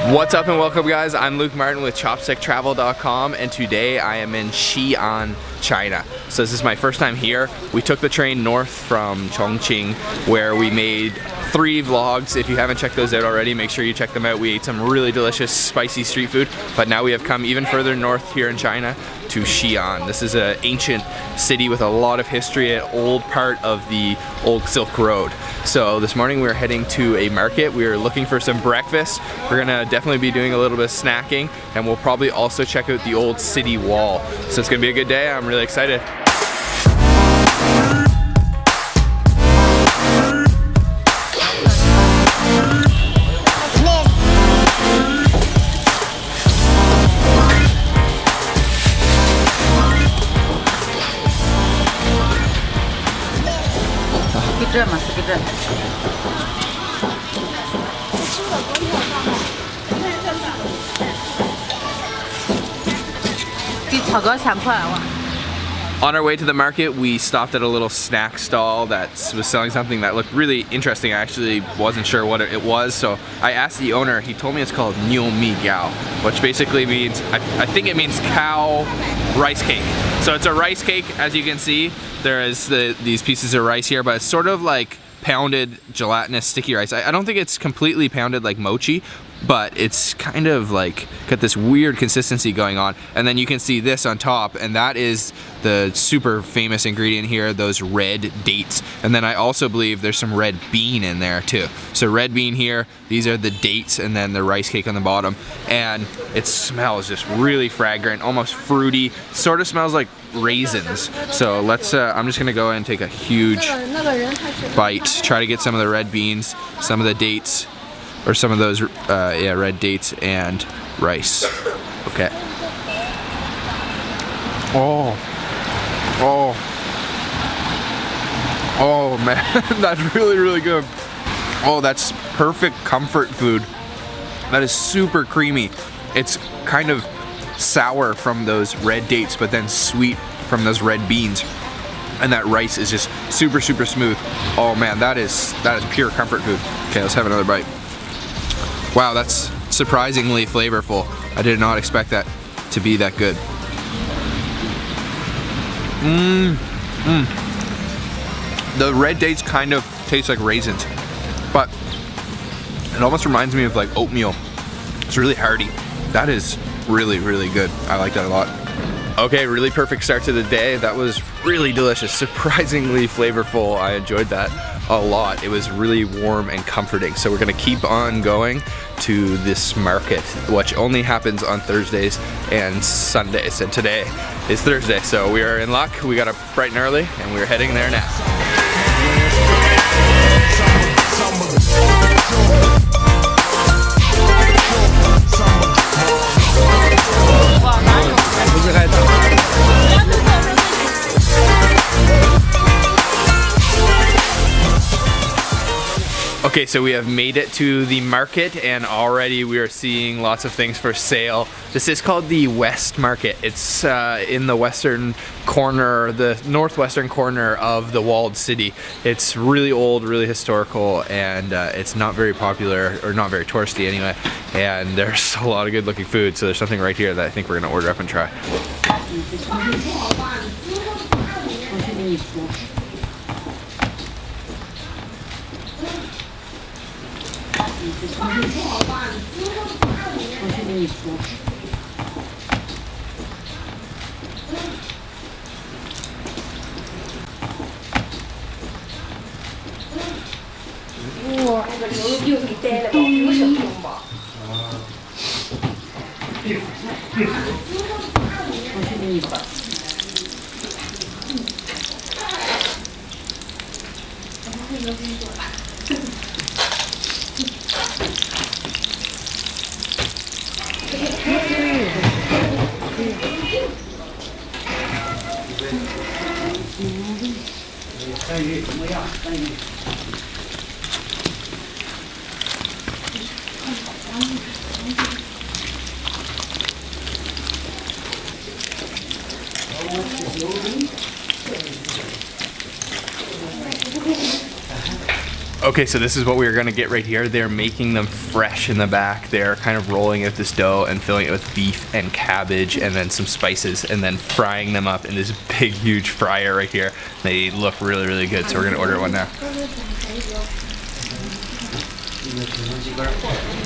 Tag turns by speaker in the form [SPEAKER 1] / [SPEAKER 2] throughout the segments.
[SPEAKER 1] What's up and welcome guys, I'm Luke Martin with ChopstickTravel.com and today I am in Xi'an, China. So this is my first time here. We took the train north from Chongqing where we made 3 vlogs. If you haven't checked those out already, make sure you check them out. We ate some really delicious spicy street food, but now we have come even further north here in China to Xi'an. This is an ancient city with a lot of history, an old part of the old Silk Road. So this morning we're heading to a market. We are looking for some breakfast. We're gonna definitely be doing a little bit of snacking, and we'll probably also check out the old city wall. So it's gonna be a good day. I'm really excited. On our way to the market, we stopped at a little snack stall that was selling something that looked really interesting. I actually wasn't sure what it was, so I asked the owner. He told me it's called Niu Mi Gao, which basically means, I think it means cow rice cake. So it's a rice cake, as you can see. There is these pieces of rice here, but it's sort of like pounded gelatinous sticky rice. I don't think it's completely pounded like mochi, but it's kind of like got this weird consistency going on. And then you can see this on top, and that is the super famous ingredient here, those red dates. And then I also believe there's some red bean in there too. So red bean here, these are the dates, and then the rice cake on the bottom. And it smells just really fragrant, almost fruity, sort of smells like raisins. So let's, I'm just gonna go and take a huge bite, try to get some of the red beans, some of the dates, or some of those, yeah, red dates and rice. Okay. Oh man, that's really good. Oh, that's perfect comfort food. That is super creamy. It's kind of sour from those red dates, but then sweet from those red beans. And that rice is just super smooth. Oh man, that is pure comfort food. Okay, let's have another bite. Wow, that's surprisingly flavorful. I did not expect that to be that good. The red dates kind of taste like raisins, but it almost reminds me of like oatmeal. It's really hearty. That is really good. I like that a lot. Okay, really perfect start to the day. That was really delicious, surprisingly flavorful. I enjoyed that a lot. It was really warm and comforting. So we're gonna keep on going to this market, which only happens on Thursdays and Sundays. And today is Thursday, so we are in luck. We got up bright and early, and we're heading there now. Okay, so we have made it to the market, and already we are seeing lots of things for sale. This is called the West Market. It's in the western corner, the northwestern corner of the walled city. It's really old, really historical, and it's not very popular, or not very touristy anyway. And there's a lot of good looking food, so there's something right here that I think we're gonna order up and try. Okay, so this is what we're gonna get right here. They're making them fresh in the back. They're kind of rolling out this dough and filling it with beef and cabbage and then some spices and then frying them up in this big, huge fryer right here. They look really, really good, so we're gonna order one now.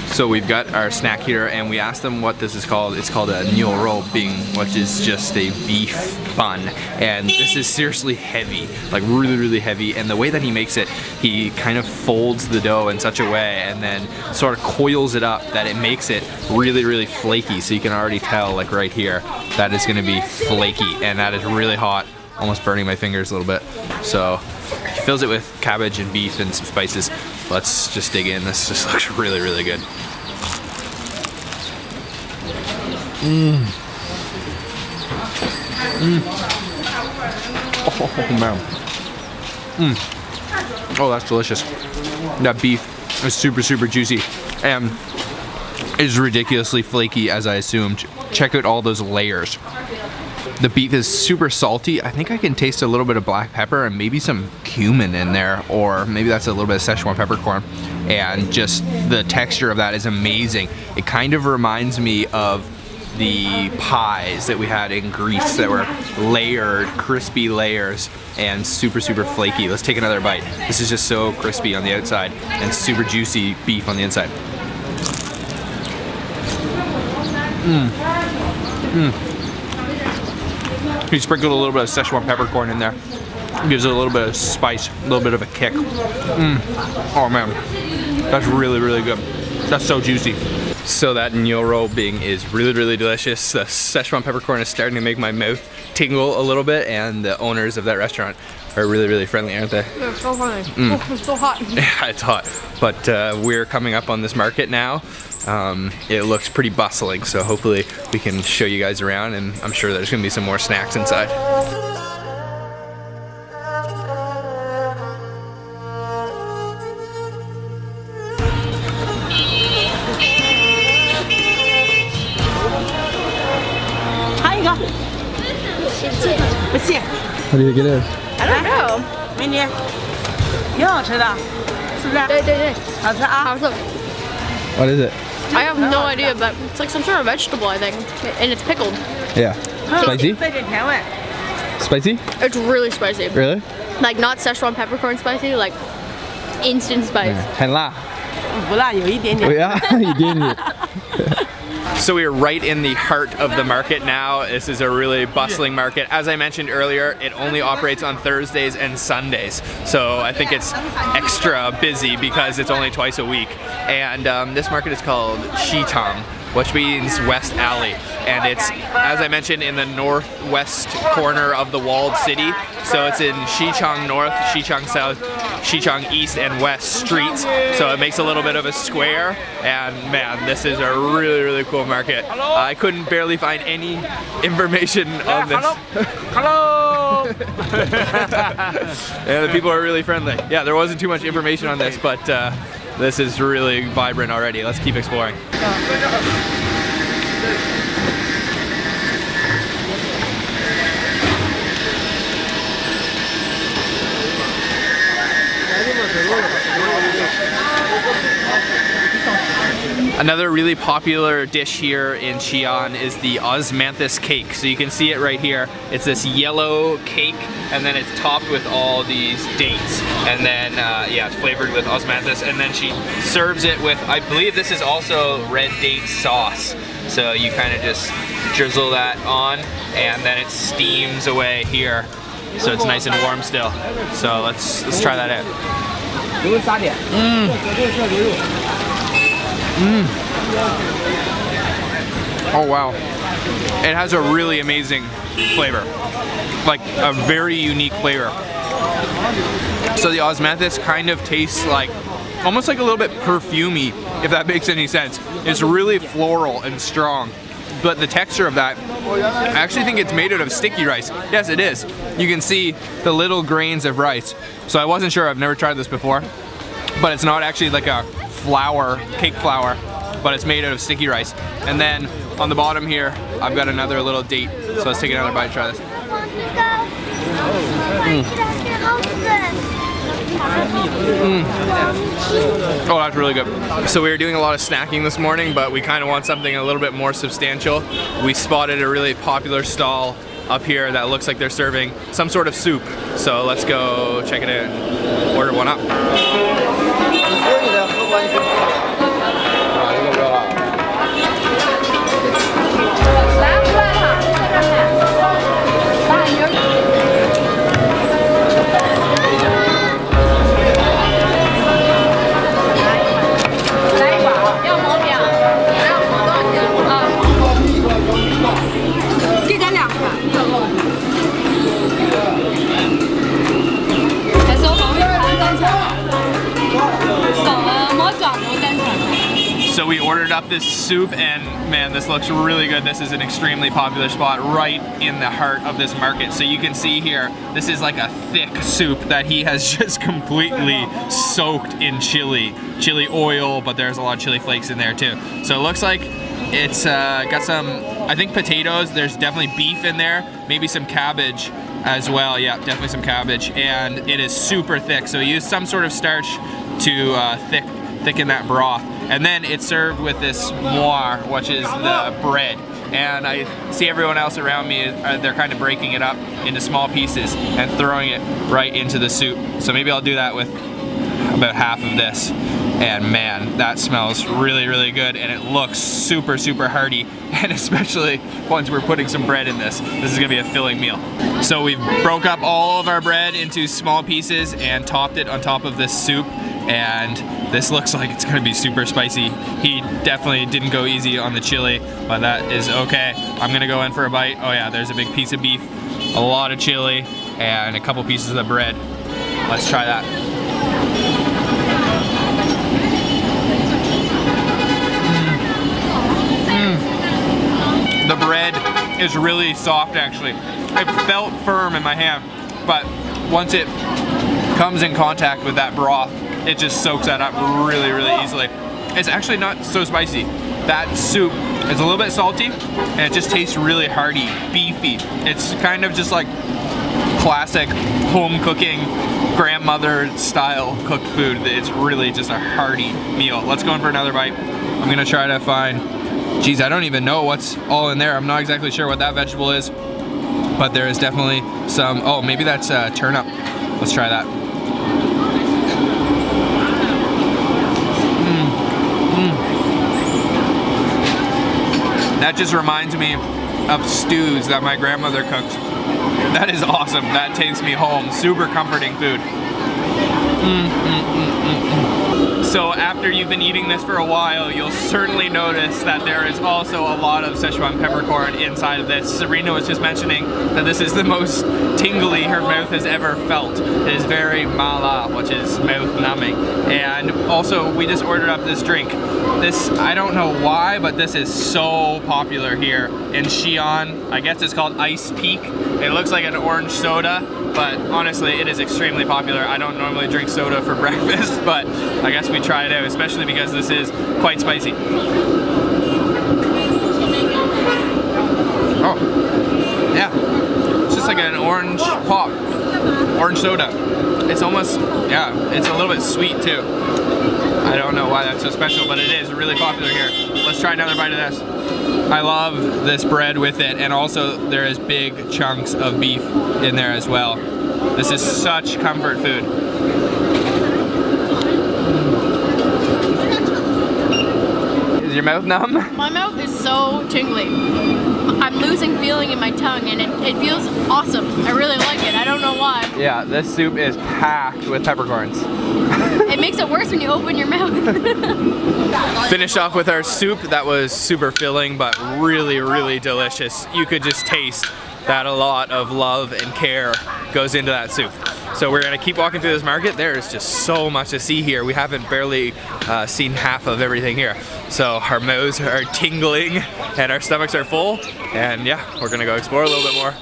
[SPEAKER 1] So we've got our snack here and we asked them what this is called. It's called a mouth-numbing, which is just a beef bun. And this is seriously heavy, like really, really heavy. And the way that he makes it, he kind of folds the dough in such a way and then sort of coils it up that it makes it really, really flaky. So you can already tell, like right here, that is gonna be flaky and that is really hot, almost burning my fingers a little bit. So he fills it with cabbage and beef and some spices. Let's just dig in. This just looks really, really good. Oh man. Oh, that's delicious. That beef is super, super juicy and is ridiculously flaky as I assumed. Check out all those layers. The beef is super salty. I think I can taste a little bit of black pepper and maybe some cumin in there, or maybe that's a little bit of Szechuan peppercorn. And just the texture of that is amazing. It kind of reminds me of the pies that we had in Greece that were layered, crispy layers and super, super flaky. Let's take another bite. This is just so crispy on the outside and super juicy beef on the inside. He sprinkled a little bit of Szechuan peppercorn in there. Gives it a little bit of spice, a little bit of a kick. Oh man, that's really, really good. That's so juicy. So that mouth-numbing is really, really delicious. The Szechuan peppercorn is starting to make my mouth tingle a little bit, and the owners of that restaurant are really, really friendly, aren't they?
[SPEAKER 2] They're so friendly. Oh, it's so hot.
[SPEAKER 1] Yeah, it's hot. But we're coming up on this market now. It looks pretty bustling, so hopefully we can show you guys around, and I'm sure there's gonna be some more snacks inside.
[SPEAKER 3] What do you think it is?
[SPEAKER 2] I don't know.
[SPEAKER 4] 美女，挺好吃的，是不是？
[SPEAKER 2] 对对对，
[SPEAKER 4] 好吃啊！
[SPEAKER 2] 好吃。
[SPEAKER 3] What is it?
[SPEAKER 2] I have no idea, but it's like some sort of vegetable, I think, and it's pickled.
[SPEAKER 3] Yeah. Spicy?
[SPEAKER 4] 带点甜味。
[SPEAKER 3] Spicy?
[SPEAKER 2] It's really spicy.
[SPEAKER 3] Really?
[SPEAKER 2] Like not Szechuan peppercorn spicy, like instant spice.
[SPEAKER 3] 很辣。
[SPEAKER 4] 不辣，有一点点。
[SPEAKER 3] Yeah, 一点点。
[SPEAKER 1] So we are right in the heart of the market now. This is a really bustling market. As I mentioned earlier, it only operates on Thursdays and Sundays. So I think it's extra busy because it's only twice a week. And this market is called Xi'an, which means West Alley. And it's, as I mentioned, in the northwest corner of the walled city. So it's in Xi'an North, Xi'an South, Xi'an East and West streets. So it makes a little bit of a square. And man, this is a really, really cool market. I couldn't barely find any information on this.
[SPEAKER 4] Hello.
[SPEAKER 1] Yeah, the people are really friendly. Yeah, there wasn't too much information on this, but this is really vibrant already. Let's keep exploring. Another really popular dish here in Xi'an is the osmanthus cake. So you can see it right here. It's this yellow cake, and then it's topped with all these dates. And then, yeah, it's flavored with osmanthus. And then she serves it with, I believe this is also red date sauce. So you kind of just drizzle that on, and then it steams away here. So it's nice and warm still. So let's try that out. Oh wow, it has a really amazing flavor, like a very unique flavor. So the osmanthus kind of tastes like, almost like a little bit perfumey, if that makes any sense. It's really floral and strong, but the texture of that, I actually think it's made out of sticky rice. Yes, it is. You can see the little grains of rice. So I wasn't sure, I've never tried this before, but it's not actually like a flour, cake flour, but it's made out of sticky rice. And then on the bottom here, I've got another little date. So let's take another bite and try this. Oh, that's really good. So we were doing a lot of snacking this morning, but we kind of want something a little bit more substantial. We spotted a really popular stall up here that looks like they're serving some sort of soup. So let's go check it out and order one up. So we ordered up this soup and man, this looks really good. This is an extremely popular spot right in the heart of this market. So you can see here, this is like a thick soup that he has just completely soaked in chili oil, but there's a lot of chili flakes in there too. So it looks like it's got some, I think potatoes, there's definitely beef in there, maybe some cabbage as well. Yeah, definitely some cabbage, and it is super thick. So use some sort of starch to thicken that broth. And then it's served with this moire, which is the bread. And I see everyone else around me, they're kind of breaking it up into small pieces and throwing it right into the soup. So maybe I'll do that with about half of this. And man, that smells really, really good, and it looks super, super hearty. And especially once we're putting some bread in this is gonna be a filling meal. So we've broke up all of our bread into small pieces and topped it on top of this soup. And this looks like it's gonna be super spicy. He definitely didn't go easy on the chili, but that is okay. I'm gonna go in for a bite. Oh yeah, there's a big piece of beef, a lot of chili, and a couple pieces of bread. Let's try that. The bread is really soft actually. It felt firm in my hand, but once it comes in contact with that broth, it just soaks that up really, really easily. It's actually not so spicy. That soup is a little bit salty, and it just tastes really hearty, beefy. It's kind of just like classic home cooking, grandmother style cooked food. It's really just a hearty meal. Let's go in for another bite. I'm gonna try to find, geez, I don't even know what's all in there. I'm not exactly sure what that vegetable is, but there is definitely some, oh, maybe that's turnip. Let's try that. That just reminds me of stews that my grandmother cooked. That is awesome. That takes me home. Super comforting food. So after you've been eating this for a while, you'll certainly notice that there is also a lot of Sichuan peppercorn inside of this. Serena was just mentioning that this is the most tingly her mouth has ever felt. It is very mala, which is mouth numbing. And also, we just ordered up this drink. This, I don't know why, but this is so popular here in Xi'an. I guess it's called Ice Peak. It looks like an orange soda, but honestly, it is extremely popular. I don't normally drink soda for breakfast, but I guess we try it out, especially because this is quite spicy. Oh, yeah. It's just like an orange pop, orange soda. It's almost, yeah, it's a little bit sweet too. I don't know why that's so special, but it is really popular here. Let's try another bite of this. I love this bread with it, and also there is big chunks of beef in there as well. This is such comfort food. Is your mouth numb?
[SPEAKER 2] My mouth is so tingly. I'm losing feeling in my tongue, and it feels awesome. I really like it. I don't know why.
[SPEAKER 1] Yeah, this soup is packed with peppercorns.
[SPEAKER 2] It makes it worse when you open your mouth.
[SPEAKER 1] Finished off with our soup. That was super filling, but really, really delicious. You could just taste that a lot of love and care goes into that soup. So we're gonna keep walking through this market. There is just so much to see here. We haven't barely seen half of everything here. So our mouths are tingling and our stomachs are full. And yeah, we're gonna go explore a little bit more.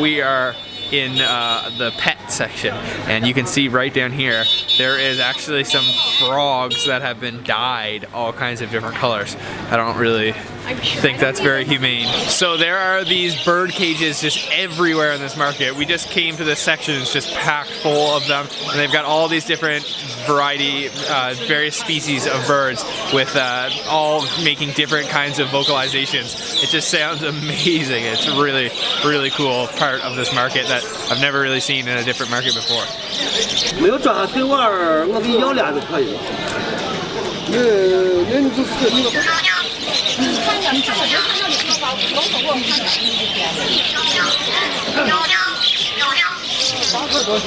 [SPEAKER 1] We are in the pet section, and you can see right down here there is actually some frogs that have been dyed all kinds of different colors. I don't really think that's very humane. So there are these bird cages just everywhere in this market. We just came to this section, it's just packed full of them, and they've got all these different various species of birds with all making different kinds of vocalizations. It just sounds amazing. It's a really, really cool part of this market that I've never really seen in a different market before.
[SPEAKER 5] 没有转3万2，我给你要2就可以了。那你就是那个。8个多钱？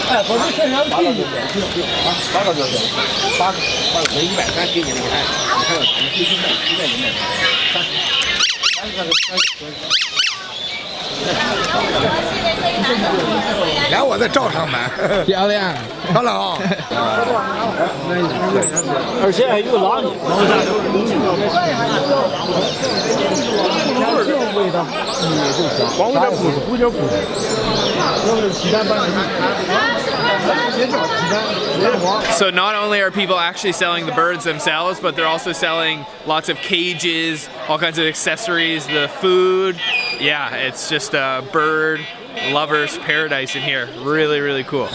[SPEAKER 5] 哎，不是现场批的，8个多钱？8个，8个130给你那个看，你看你最近在里面
[SPEAKER 6] 然后我再照上买，
[SPEAKER 3] 漂亮，
[SPEAKER 6] 漂亮啊！
[SPEAKER 5] 而且还有拉面，味道，光有点不是，有点不是，鸡蛋拌
[SPEAKER 1] So not only are people actually selling the birds themselves, but they're also selling lots of cages, all kinds of accessories, the food. Yeah, it's just a bird lover's paradise in here. Really, really cool.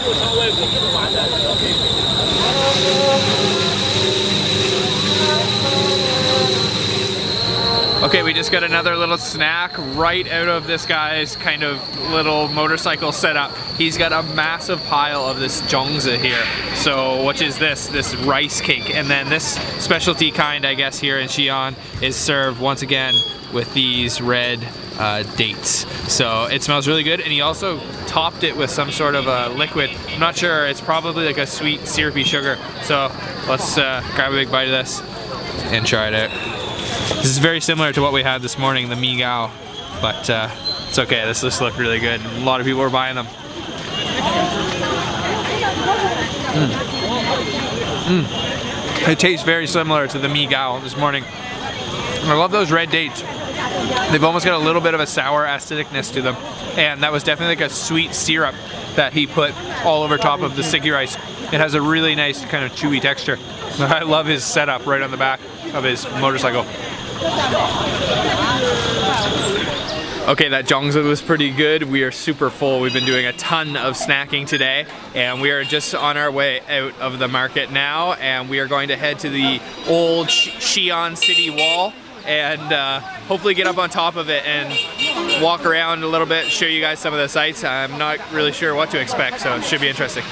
[SPEAKER 1] Okay, we just got another little snack right out of this guy's kind of little motorcycle setup. He's got a massive pile of this zhongzi here. So, which is this rice cake. And then this specialty kind, I guess, here in Xi'an is served once again with these red dates. So it smells really good, and he also topped it with some sort of a liquid. I'm not sure, it's probably like a sweet syrupy sugar. So let's grab a big bite of this and try it out. This is very similar to what we had this morning, the mi gao, but it's okay. This just looked really good. A lot of people were buying them. It tastes very similar to the mi gao this morning. I love those red dates. They've almost got a little bit of a sour acidicness to them, and that was definitely like a sweet syrup that he put all over top of the sticky rice. It has a really nice kind of chewy texture. I love his setup right on the back of his motorcycle. Okay, that zhongzi was pretty good. We are super full. We've been doing a ton of snacking today, and we are just on our way out of the market now, and we are going to head to the old Xi'an city wall and hopefully get up on top of it and walk around a little bit, show you guys some of the sights. I'm not really sure what to expect, so it should be interesting.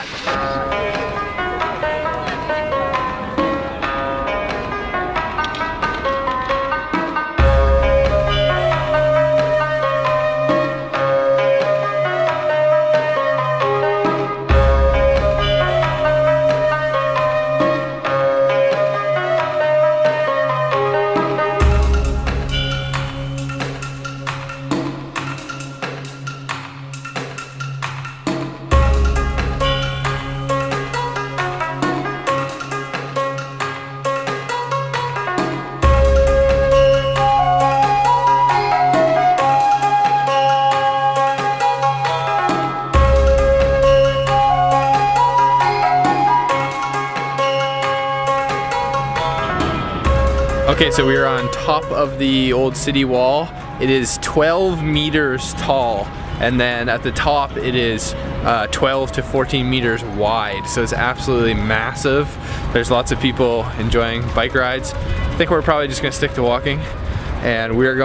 [SPEAKER 1] Okay, so we are on top of the old city wall. It is 12 meters tall, and then at the top it is 12 to 14 meters wide, so it's absolutely massive. There's lots of people enjoying bike rides. I think we're probably just gonna stick to walking, and we are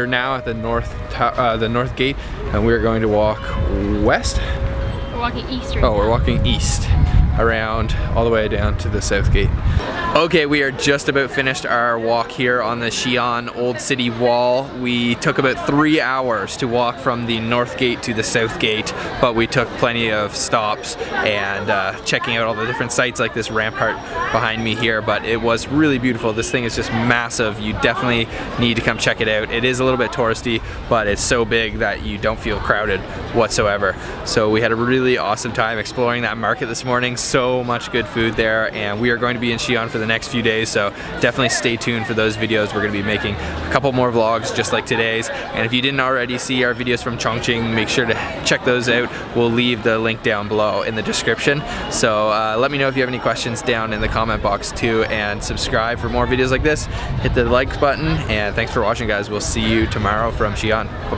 [SPEAKER 1] now at the north gate, and we are going to walk west.
[SPEAKER 2] We're walking east right
[SPEAKER 1] Oh,
[SPEAKER 2] now.
[SPEAKER 1] we're walking east around all the way down to the south gate. Okay, we are just about finished our walk here on the Xi'an Old City Wall. We took about 3 hours to walk from the north gate to the south gate, but we took plenty of stops and checking out all the different sites like this rampart behind me here, but it was really beautiful. This thing is just massive. You definitely need to come check it out. It is a little bit touristy, but it's so big that you don't feel crowded whatsoever. So we had a really awesome time exploring that market this morning. So much good food there, and we are going to be in Xi'an Xi'an for the next few days, so definitely stay tuned for those videos. We're going to be making a couple more vlogs just like today's, and if you didn't already see our videos from Chongqing, make sure to check those out. We'll leave the link down below in the description. So let me know if you have any questions down in the comment box too, and subscribe for more videos like this. Hit the like button, and thanks for watching, guys. We'll see you tomorrow from Xi'an. Bye-bye.